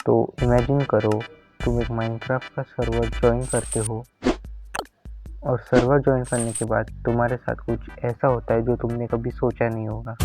तो इमेजिन करो तुम एक माइनक्राफ्ट का सर्वर ज्वाइन करते हो और सर्वर ज्वाइन करने के बाद तुम्हारे साथ कुछ ऐसा होता है जो तुमने कभी सोचा नहीं होगा।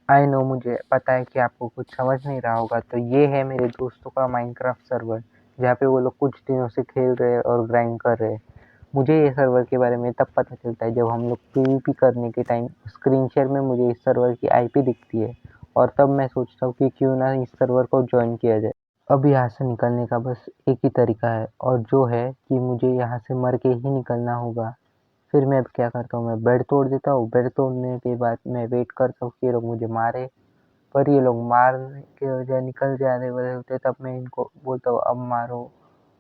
आई नो, मुझे पता है कि आपको कुछ समझ नहीं रहा होगा। तो ये है मेरे दोस्तों का माइनक्राफ्ट सर्वर, जहाँ पे वो लोग कुछ दिनों से खेल रहे हैं और ग्राइंड कर रहे हैं। मुझे ये सर्वर के बारे में तब पता चलता है जब हम लोग पीवीपी करने के टाइम स्क्रीन शेयर में मुझे इस सर्वर की आईपी दिखती है, और तब मैं सोचता हूँ कि क्यों ना इस सर्वर को ज्वाइन किया जाए। अब यहाँ से निकलने का बस एक ही तरीका है, और जो है कि मुझे यहाँ से मर के ही निकलना होगा। फिर मैं अब क्या करता हूँ, मैं बेड तोड़ देता हूँ। बेड तोड़ने के बाद मैं वेट करता हूँ कि ये लोग मुझे मारे, पर ये लोग मारने के बजाय निकल जा रहे वाले होते। तब मैं इनको बोलता हूँ, अब मारो,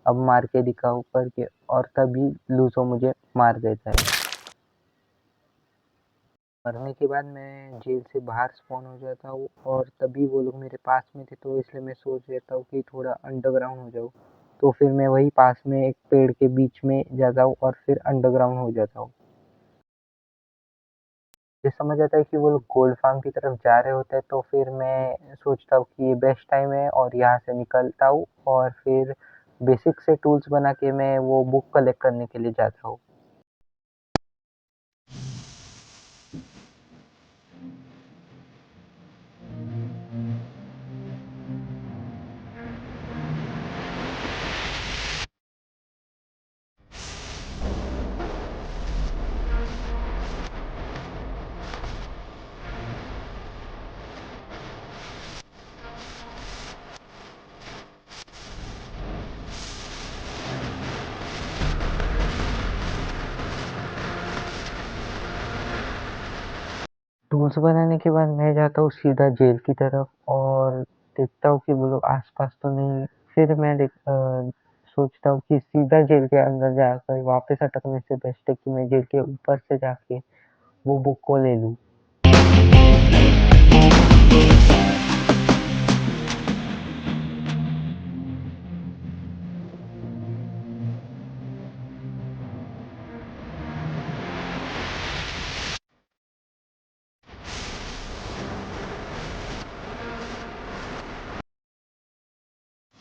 अब मार के दिखाओ करके, और तभी लूज़ो मुझे मार देता है। मरने के बाद मैं जेल से बाहर स्पॉन हो जाता हूँ, और तभी वो लोग मेरे पास में थे, तो इसलिए मैं सोच लेता हूँ कि थोड़ा अंडरग्राउंड हो जाऊँ। तो फिर मैं वही पास में एक पेड़ के बीच में जाता हूँ और फिर अंडरग्राउंड हो जाता हूँ। मुझे समझ आता है कि वो लोग गोल्ड फार्म की तरफ जा रहे होते हैं, तो फिर मैं सोचता हूँ कि ये बेस्ट टाइम है, और यहाँ से निकलता हूँ और फिर बेसिक से टूल्स बना के मैं वो बुक कलेक्ट करने के लिए जाता हूँ। टूल्स बनाने के बाद मैं जाता हूँ सीधा जेल की तरफ, और देखता हूँ कि वो लोग आसपास तो नहीं। फिर मैं सोचता हूँ कि सीधा जेल के अंदर जाकर वापस अटकने से बेस्ट है कि मैं जेल के ऊपर से जाके वो बुक को ले लूँ।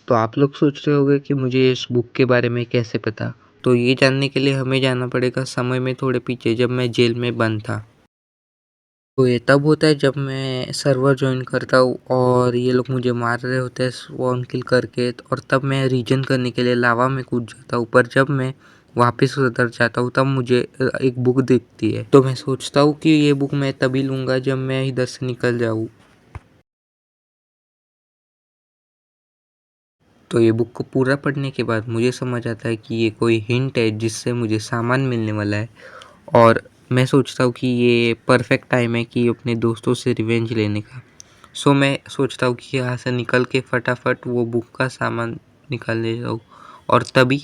तो आप लोग सोच रहे होंगे कि मुझे इस बुक के बारे में कैसे पता। तो ये जानने के लिए हमें जाना पड़ेगा समय में थोड़े पीछे, जब मैं जेल में बंद था। तो ये तब होता है जब मैं सर्वर ज्वाइन करता हूँ और ये लोग मुझे मार रहे होते हैं स्पॉन किल करके, और तब मैं रीजन करने के लिए लावा में कूद जाता हूँ। पर जब मैं वापस उतर जाता हूँ तब मुझे एक बुक दिखती है। तो मैं सोचता हूँ कि ये बुक मैं तभी लूँगा जब मैं इधर से निकल जाऊँ। तो ये बुक को पूरा पढ़ने के बाद मुझे समझ आता है कि ये कोई हिंट है जिससे मुझे सामान मिलने वाला है, और मैं सोचता हूँ कि ये परफेक्ट टाइम है कि अपने दोस्तों से रिवेंज लेने का। सो मैं सोचता हूँ कि यहाँ से निकल के फटाफट वो बुक का सामान निकाल ले जाऊँ, और तभी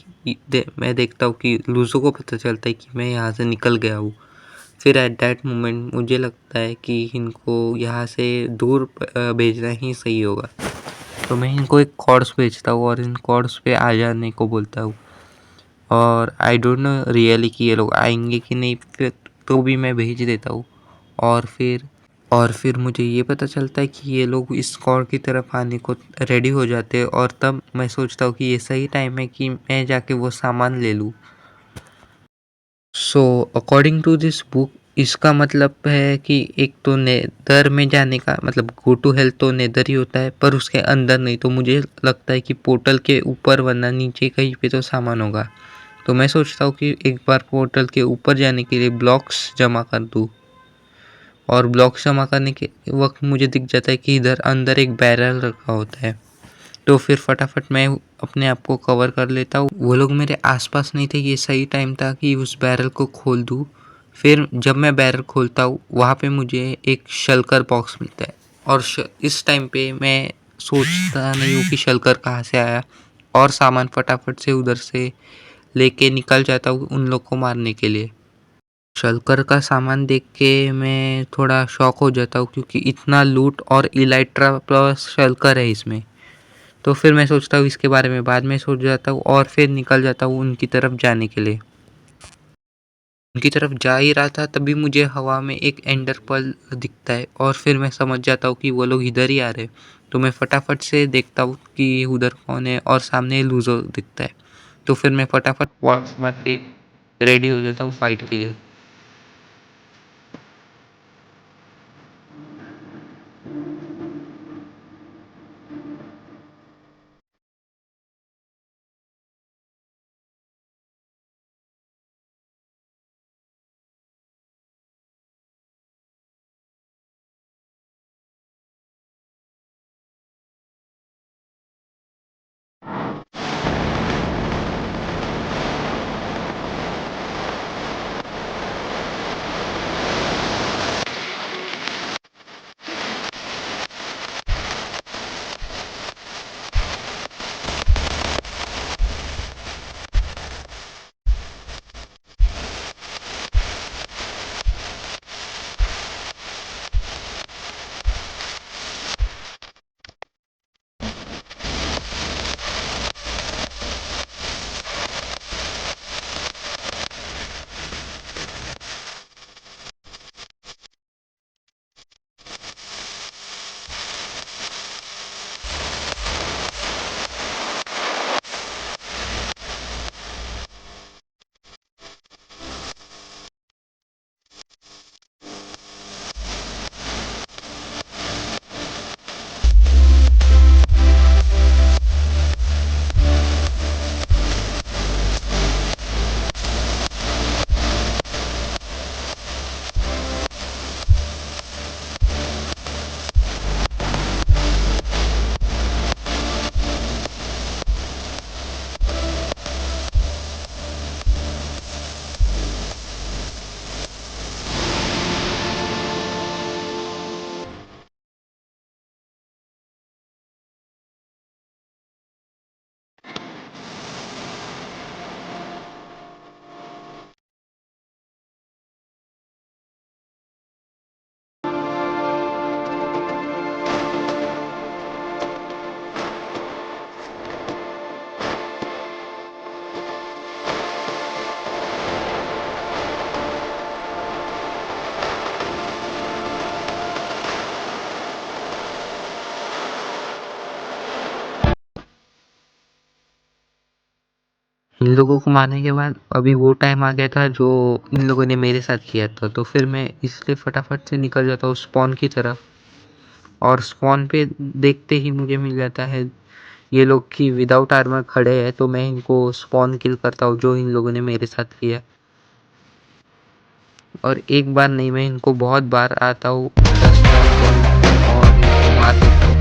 मैं देखता हूँ कि लूज़ो को पता चलता है कि मैं यहाँ से निकल गया हूँ। फिर एट दैट मोमेंट मुझे लगता है कि इनको यहाँ से दूर भेजना ही सही होगा। तो मैं इनको एक कॉर्ड्स भेजता हूँ और इन कॉर्ड्स पे आ जाने को बोलता हूँ, और आई डोंट नो रियली कि ये लोग आएंगे कि नहीं, फिर तो भी मैं भेज देता हूँ। और फिर मुझे ये पता चलता है कि ये लोग इस कॉर्ड की तरफ आने को रेडी हो जाते हैं, और तब मैं सोचता हूँ कि ये सही टाइम है कि मैं जाके वो सामान ले लूँ। So according to this book, इसका मतलब है कि एक तो नेदर में जाने का मतलब गो टू हेल तो नेदर ही होता है, पर उसके अंदर नहीं। तो मुझे लगता है कि पोर्टल के ऊपर वरना नीचे कहीं पे तो सामान होगा। तो मैं सोचता हूँ कि एक बार पोर्टल के ऊपर जाने के लिए ब्लॉक्स जमा कर दूँ, और ब्लॉक्स जमा करने के वक्त मुझे दिख जाता है कि इधर अंदर एक बैरल रखा होता है। तो फिर फटाफट मैं अपने आप को कवर कर लेता हूँ। वो लोग मेरे आसपास नहीं थे, ये सही टाइम था कि उस बैरल को खोल दूँ। फिर जब मैं बैरल खोलता हूँ वहाँ पे मुझे एक शल्कर बॉक्स मिलता है, और इस टाइम पे मैं सोचता नहीं हूँ कि शल्कर कहाँ से आया, और सामान फटाफट से उधर से लेके निकल जाता हूँ उन लोग को मारने के लिए। शल्कर का सामान देख के मैं थोड़ा शॉक हो जाता हूँ, क्योंकि इतना लूट और इलाइट्रा प्लस शल्कर है इसमें। तो फिर मैं सोचता हूँ इसके बारे में बाद में सोच जाता हूँ और फिर निकल जाता हूँ उनकी तरफ जाने के लिए। उनकी तरफ जा ही रहा था तभी मुझे हवा में एक एंडर पर्ल दिखता है और फिर मैं समझ जाता हूँ कि वो लोग इधर ही आ रहे हैं। तो मैं फटाफट से देखता हूँ कि उधर कौन है और सामने लूजो दिखता है। तो फिर मैं फटाफट वॉल्स मार के रेडी हो जाता हूँ फाइट के लिए। इन लोगों को मारने के बाद अभी वो टाइम आ गया था जो इन लोगों ने मेरे साथ किया था। तो फिर मैं इसलिए फटाफट से निकल जाता हूँ स्पॉन की तरफ और स्पॉन पे देखते ही मुझे मिल जाता है ये लोग कि विदाउट आर्मर खड़े हैं। तो मैं इनको स्पॉन किल करता हूँ जो इन लोगों ने मेरे साथ किया। और एक बार नहीं मैं इनको बहुत बार आता हूँ और इनको मार देता हूँ।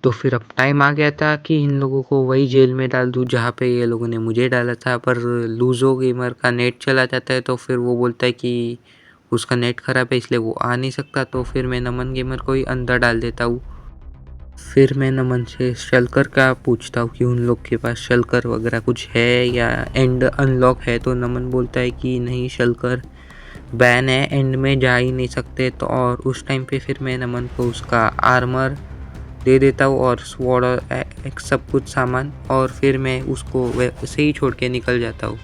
तो फिर अब टाइम आ गया था कि इन लोगों को वही जेल में डाल दूँ जहाँ पे ये लोगों ने मुझे डाला था। पर लूज़ो गेमर का नेट चला जाता है तो फिर वो बोलता है कि उसका नेट ख़राब है इसलिए वो आ नहीं सकता। तो फिर मैं नमन गेमर को ही अंदर डाल देता हूँ। फिर मैं नमन से शल्कर का पूछता हूँ कि उन लोग के पास शल्कर वगैरह कुछ है या एंड अनलॉक है। तो नमन बोलता है कि नहीं शल्कर बैन है, एंड में जा ही नहीं सकते। तो और उस टाइम पे फिर मैं नमन को उसका आर्मर दे देता हूँ और स्वॉर्ड और सब कुछ सामान, और फिर मैं उसको वैसे ही छोड़ के निकल जाता हूँ।